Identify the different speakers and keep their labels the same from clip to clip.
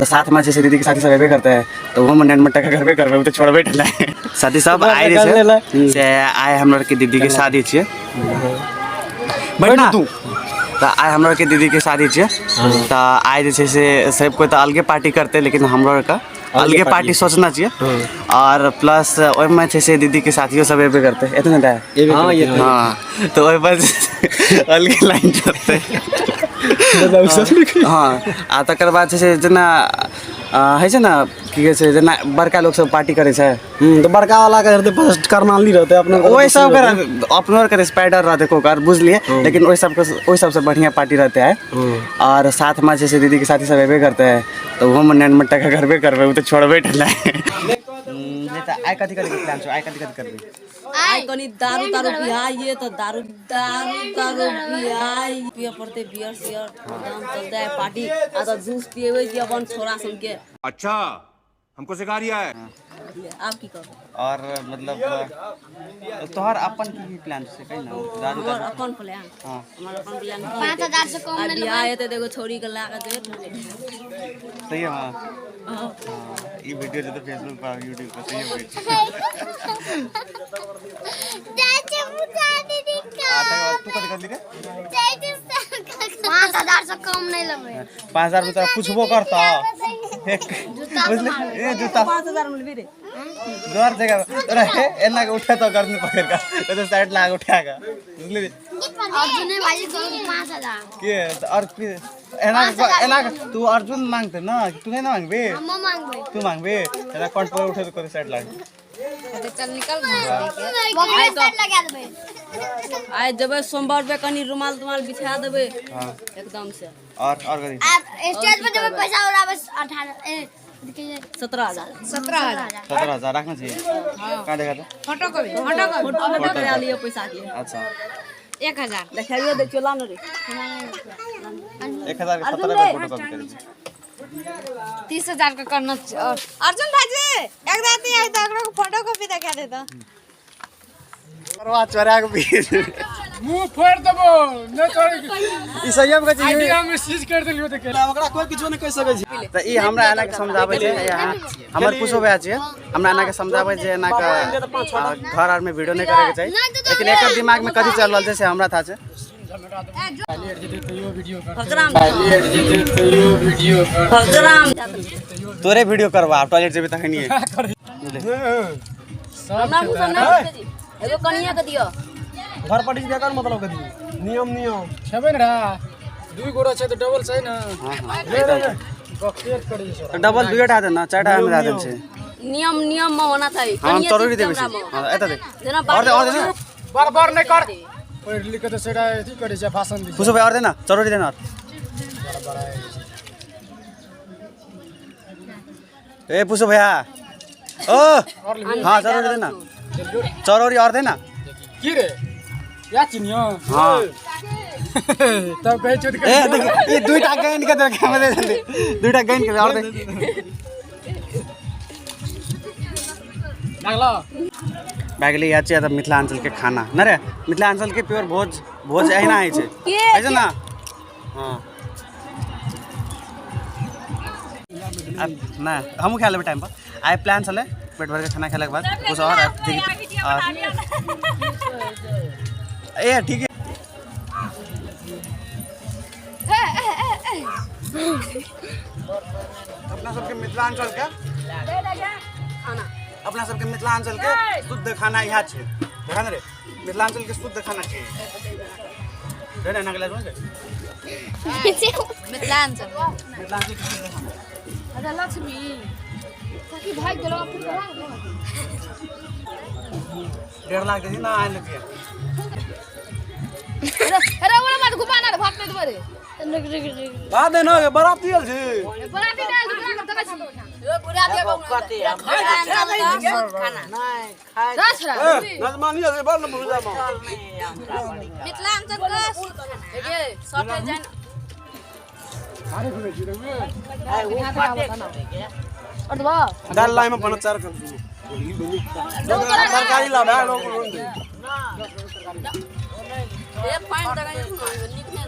Speaker 1: साथ में जैसे दीदी के साथी सब एबे करते हैं तो वो मन मट्टा का घर पे करबे तो छोड़बे ठला साथी सब आए रे से आए हमरा के दीदी के शादी छे बैठना तू तो आए हमरा के दीदी के शादी छे तो आए जैसे से सब कोई तो अलगे पार्टी करते लेकिन हमरा का अलगे पार्टी सोचना चाहिए और प्लस ओय में जैसे दीदी के साथियों सब एबे करते इतना दा हां ये हां तो ओय पर अलगे लाइन चलते हाँ आ तकर बाद छै जेना है छै ना की कहै छै जेना बड़का लोग सब पार्टी करे छै
Speaker 2: तो बड़का वाला के रहते फर्स्ट करनाली रहते अपने
Speaker 1: ओइ सब कर अपनोर के स्पाइडर रहते कोकर बुझलिए लेकिन ओइ सब से बढ़िया पार्टी रहते हैं और साथ में जैसे दीदी के साथी सब एबे करते हैं तो वो मन मट्टा का करबे करबे तो छोड़बे ठला लेता आइ कथि करे के प्लान छ आइ कथि करबे
Speaker 3: आई कनी दारू बिहाय ये तो दारू बिहाय पिए पड़ते बियर शेयर दाम चलता है पार्टी आ तो जूस पिएवे कि अपन छोरा सन के
Speaker 4: अच्छा हमको सिखा रिया है
Speaker 3: आप की करो
Speaker 1: और मतलब तोहर अपन की प्लान से कहीं ना दारू
Speaker 3: हमर अपन प्लान
Speaker 1: हां
Speaker 3: हमर अपन प्लान
Speaker 5: 5000 से कम नहीं
Speaker 3: बिहाय ते देखो छोरी के ला के दे
Speaker 1: सही है हां ये वीडियो जो तो फेसबुक पर यूट्यूब पर सही है
Speaker 5: चाचा पूछा दीदी का
Speaker 1: तू कथि कर ली रे
Speaker 5: चाचा 5000 से कम नहीं लेबे
Speaker 1: 5000 रुपया पूछबो करता बुझले ए जूता
Speaker 3: 5000 मिलबे रे
Speaker 1: जोर जगह अरे एना के उठा तो करने पकड़ का तो साइड लाग उठाएगा बुझले
Speaker 5: अर्जुन भाई को 5000
Speaker 1: के और फिर एना तू अर्जुन मांगते ना तू नहीं मांगबे
Speaker 5: हम मांगबे
Speaker 1: तू मांगबे एना कौन पर उठे तो करे साइड लाग
Speaker 3: चल निकल
Speaker 5: बगल साइड लगा देबे
Speaker 3: आइ जबे सोमवार पे कनी रुमाल बिछा देबे
Speaker 1: हां
Speaker 3: एकदम से
Speaker 1: और करी
Speaker 5: स्टेज पे जब पैसा और बस 18
Speaker 3: 17000
Speaker 1: 17000 रखना चाहिए कहां देखा था
Speaker 3: फोटो करा लिए पैसा के
Speaker 1: अच्छा
Speaker 3: 1000 देखाइयो दे चला न रे
Speaker 1: 1000 के 17 में फोटो कॉपी कर
Speaker 5: 30000 का करना
Speaker 3: अर्जुन भाजी एक राती आई तो एकरो फोटो कॉपी दिखा दे तो
Speaker 1: परवा चोरा के बीच
Speaker 2: मुंह फोड़ देबो न करे
Speaker 1: ई संयम के चाहिए
Speaker 2: आइडिया में सीज कर देलियो त ओकरा कोई किछो नहीं कह सकै छै
Speaker 1: त ई हमरा एना के समझाबै छै हमर कुछो भए छै हमरा एना के समझाबै छै एना के घर आर में वीडियो नहीं करे के चाहिए लेकिन एकर दिमाग में कथि चल रहल छै से हमरा था छै तोरे वीडियो करवा टॉयलेट जेबे तखनी
Speaker 3: हमरा मुंह से नहीं एगो कनिया के दियो
Speaker 2: घर पटी बेकार मतलब कथि नियम छबे न रा दुई गोरा छै त डबल छै न ले रे बकेट करी छ
Speaker 1: डबल दुई टा दे ना चार टा हम दे देल छै
Speaker 3: नियम में होना चाहिए
Speaker 1: हम जरूरी देबे छै हां एता देख
Speaker 3: जेना
Speaker 1: और दे
Speaker 2: बार नहीं कर पढ़ लिख के त सेटा एथि करै छै भाषण दी
Speaker 1: पूछो भाई और दे ना जरूरी देना ए पूछो भैया ओ हां जरूरी देना जरूरी और देना
Speaker 2: की रे या चिनियो
Speaker 1: हां
Speaker 2: तब कहे छुट
Speaker 1: ए देख ये दुईटा गैन के देख हम दे जल्दी दुईटा गैन के और दे
Speaker 2: लागला
Speaker 1: बैगली या छै त मिथिलांचल के खाना न रे मिथिलांचल के प्योर भोज एहिना है छै ऐसे ना हां अब ना हम खा लेबे टाइम पर आइ प्लान चले पेट भर के खाना खाने के बाद कुछ और ए ठीक है अपना सबके मिथिलांचल के
Speaker 3: खाना
Speaker 1: अपना सबके मिथिलांचल के शुद्ध खाना यहाँ छै देखा न रे मिथिलांचल के शुद्ध खाना छै रे ना नगला जोन
Speaker 3: मिथिलांचल
Speaker 1: मिथिलांचल के शुद्ध खाना
Speaker 5: अच्छा लक्ष्मी ताकि भाई गेलो
Speaker 1: डेढ़ लाख दे ना आने के
Speaker 5: अरे वो मत घुमाना रे भाग में रे
Speaker 2: बाद न बराती आल छै
Speaker 5: बराती डाल दे
Speaker 3: यो पूरा देबो कते खाना नहीं खाए
Speaker 2: नजमानी है बोल न बुझा म
Speaker 3: मिथिलांचल का ये सटे जान
Speaker 2: अरे घुमे छी रे
Speaker 5: और दबा
Speaker 2: दाल लाई में बन चार कर तरकारी ला बा लोग
Speaker 3: ये पानी दगा निकने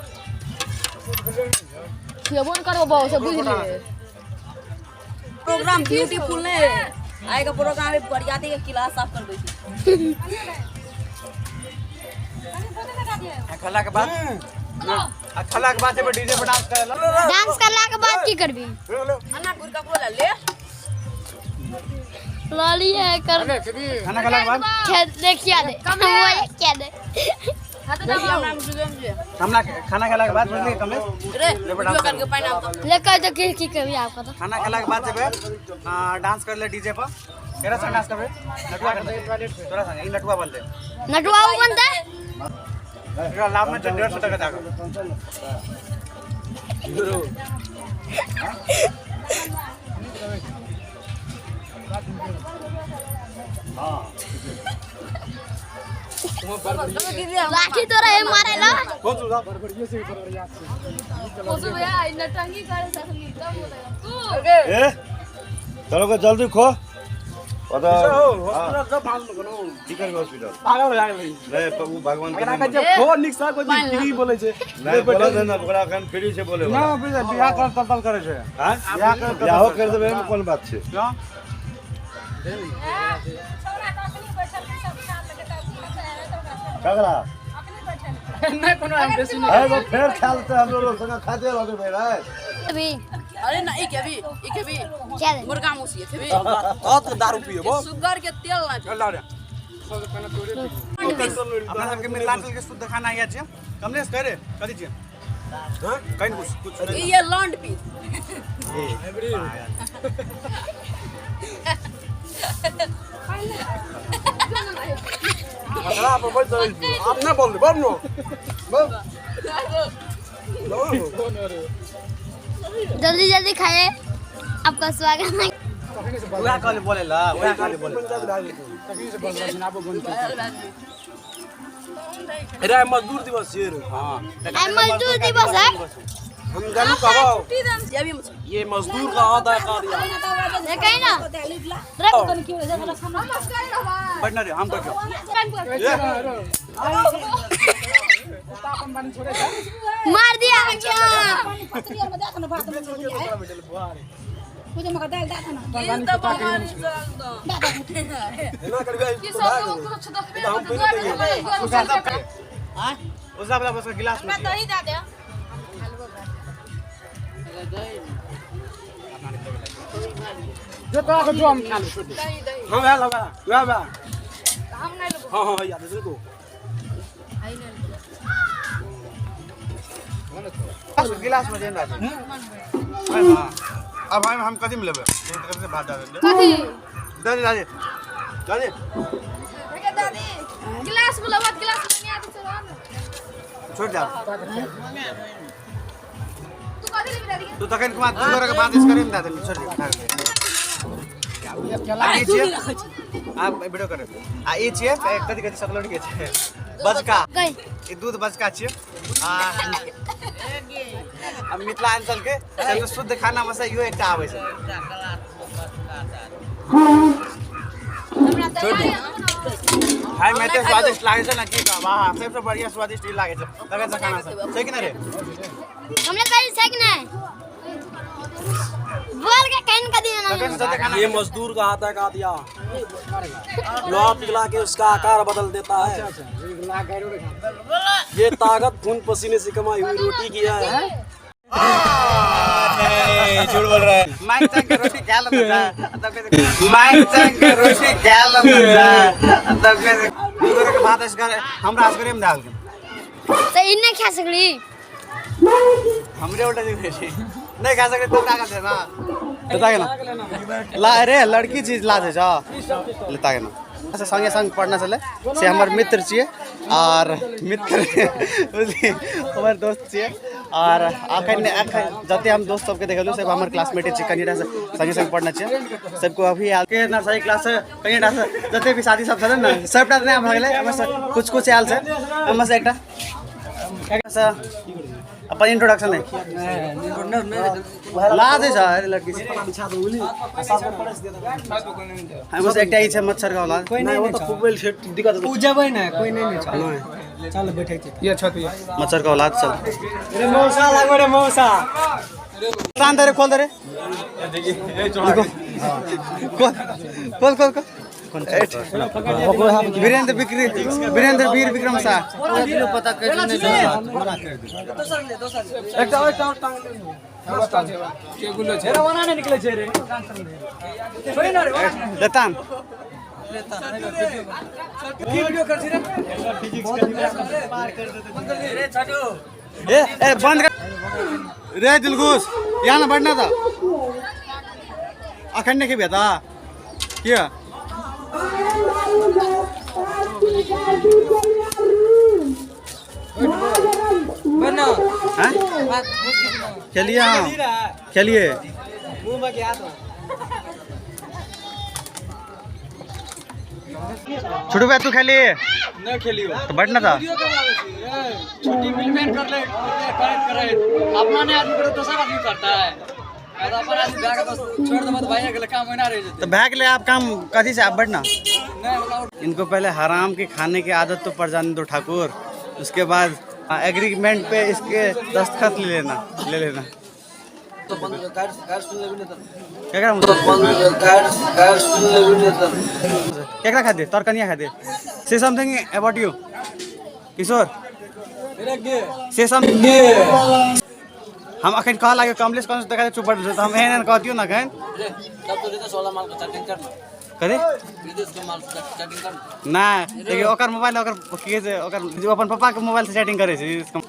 Speaker 5: खियबो न करबो से बुझ ले
Speaker 3: प्रोग्राम ब्यूटीफुल नहीं है आएगा प्रोग्राम में बरियाती के क्लास साफ कर देगी
Speaker 1: खला के बाद जब डीजे पे डांस करे
Speaker 5: डांस करला के बाद की करबी
Speaker 3: अन्ना गुरका बोला ले
Speaker 5: लाली है कर
Speaker 1: खाना खला के बाद
Speaker 5: देखिए दे वो क्या दे
Speaker 1: हमला खाना खला के बाद बोलते कमलेश
Speaker 3: रे वीडियो करके पाइन तो
Speaker 5: लेकर तो की करबी आपका तो
Speaker 1: खाना खला के बाद जब डांस कर ले डीजे पर केरा संग डांस करबे नटुआ कर दे तोरा संग ई नटुआ बोल दे
Speaker 5: नटुआ बनता है
Speaker 1: एकरा लाभ में 150 टका जागा
Speaker 5: लाठी तो रहे मारे ला
Speaker 6: चलो को जल्दी खो पता भगवान
Speaker 2: खो निक्सा को की बोले छे
Speaker 6: नहीं बोले थे ना बड़ा कान फ्री से बोले
Speaker 2: ना बियाह कर तल करे छे
Speaker 6: हां बियाह कर देबे में कोन बात छे
Speaker 1: क्यों
Speaker 6: कगला
Speaker 2: नहीं कोनो हम बेसी
Speaker 6: है वो फेर खेलते हम लोग संग खाते रहते भाई रे
Speaker 5: अभी
Speaker 3: अरे ना ई के भी
Speaker 5: क्या दे
Speaker 3: मुर्गा मुसी है भी
Speaker 2: बहुत दारू पिए वो
Speaker 3: शुगर के तेल ना
Speaker 2: चला रे
Speaker 1: अपना सबके मिथिलांचल के शुद्ध खाना आइया छे कमलेश करे कथि छे हां कहीं कुछ
Speaker 3: ये लॉन्ड पीस
Speaker 2: मतलब आप बोल आप ना बोल बोल नो
Speaker 5: जल्दी जल्दी खाए आपका स्वागत है
Speaker 1: उहा कहले बोलेला उहा कहले बोले
Speaker 2: तकलीफ से बोल रहा है आप बोल अरे मजदूर दिवस है हां
Speaker 5: आज मजदूर दिवस है
Speaker 2: हम जानू कहो
Speaker 3: ये भी
Speaker 2: ये मजदूर का अदा कार्य
Speaker 5: ये कहीं ना
Speaker 1: बैठना रे हम बैठो
Speaker 5: मार दिया
Speaker 3: ये तो बाहर
Speaker 2: ना करबे
Speaker 1: हां उसका वाला बस गिलास में
Speaker 5: दही दे दे
Speaker 2: जो तो जो हम खा ले हां वे लगा वे
Speaker 5: हम नहीं लोग
Speaker 2: हां हां याद है को
Speaker 1: गिलास में देना है हां अब हम कथि में लेबे से भात डाल दे
Speaker 5: कथी
Speaker 1: दादी दादी दादी
Speaker 5: दादी गिलास बोला मत गिलास नहीं आती चलो
Speaker 1: छोड़ जा
Speaker 5: तू कथी ले दादी
Speaker 1: तू तकन के बाद तू के बात करे में दादी छोड़ आप वीडियो करे आ ई छिए कथि कथि सकलोड के छै बजका
Speaker 5: गई
Speaker 1: ई दूध बजका छिए आ मिथिलांचल के सबसे शुद्ध खाना में से इहो एकटा आबै छै खाए में तो स्वादिष्ट लागे छै ना की कहबा सबसे बढ़िया स्वादिष्ट ई लागे छै तबे से खाना सब छै कि ना रे
Speaker 5: हमने कहीं से कि नहीं बोल के कहीं का
Speaker 1: तबे
Speaker 5: दिया
Speaker 1: से खाना
Speaker 2: ये मजदूर का हाथ है का दिया लोहा पिघला के उसका आकार बदल देता है ये ताकत खून पसीने से कमाई हुई रोटी की है
Speaker 6: झूठ बोल रहा है
Speaker 1: माइक चंग के रोटी खा लेता तब माइक चंग के रोटी खा लेता तब के बात इसका हमरा असगरे में डाल के
Speaker 5: तो इन्हें खा सकली
Speaker 1: हमरे उल्टा जी बेटी नहीं खा सकते तो का करते ना लेता के ना ला रे लड़की चीज ला दे जा लेता के ना ऐसे संगे संग पढ़ना चले से हमारे मित्र छिए और मित्र हमारे दोस्त छिए और अखन जते हम दोस्त सबके देखलु सब हमारे क्लासमेट छिए कनिटा से संगे संग पढ़ना छिए सबको अभी आल के नर्सरी क्लास से कनिटा से जते भी साथी सब छन ना सबटा नहीं हम गेले हम कुछ कुछ आल से हम से एकटा अपन इंट्रोडक्शन है ला दे जा अरे लड़की से हम बस एकटा ही छै मच्छर का औलाद
Speaker 2: नहीं वो तो फुटबॉल सेट दिक्कत पूजबै ना कोई नहीं चल बैठे छी ये छत ये
Speaker 1: मच्छर का औलाद चल
Speaker 2: अरे मौसा लागो रे मौसा
Speaker 1: कान दे रे खोल दे रे देखिए खोल खोल खोल वीरेंद्र वीर विक्रम शाह
Speaker 2: पता कर निकले छे रे
Speaker 1: लेतान
Speaker 2: वीडियो कर रे
Speaker 1: ए बंद कर रे दिलगुस यहाँ ना बढ़ना था अखंड के बेटा क्या
Speaker 2: बना
Speaker 1: हैं चलिए हाँ चलिए छोटू भाई तू खेलिए
Speaker 2: न खेलियो
Speaker 1: तो बढ़ना था
Speaker 2: छुट्टी मिलमेंट कर ले करेक्ट करे अपना ने आदमी को दूसरा आदमी करता है ऐसा अपन आदमी भाग बस छोड़ दो मत भाई अगले काम होना रह
Speaker 1: तो भाग ले आप काम कथी से आप बढ़ना
Speaker 2: नहीं
Speaker 1: इनको पहले हराम के खाने की आदत तो पड़ जाने दो ठाकुर उसके बाद एग्रीमेंट पे इसके दस्तखत ले लेना
Speaker 2: तो बंद कार सुन ले भी नहीं
Speaker 1: क्या करा
Speaker 2: तो बंद कार सुन ले भी नहीं
Speaker 1: क्या खाते तोर कनिया खाते से समथिंग अबाउट यू किशोर से समथिंग हम अखन कह लागे कमलेश कौन देखा चुप पड़ तो हम एहन कहतियो ना कहन
Speaker 2: तब तो देता 16 माल का चैटिंग करना
Speaker 1: करे
Speaker 2: विदेश के माल से चैटिंग करना
Speaker 1: ना देखिए ओकर मोबाइल ओकर के से ओकर जो अपन पापा के मोबाइल से चैटिंग करे छै इसका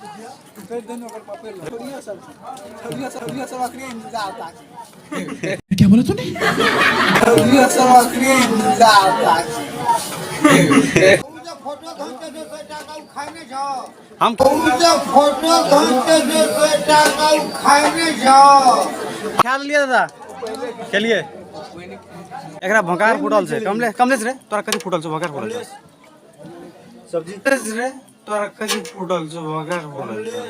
Speaker 7: क्या बोला तूने?
Speaker 1: हम ख्याल लिया दादा चलिए एकरा भंकार फुटल छै कमलेश रे तोरा कथी फुटल छै भंकार फुटल छै सब्जी रे तोरा कथी फुटल छै भंकार फुटल छै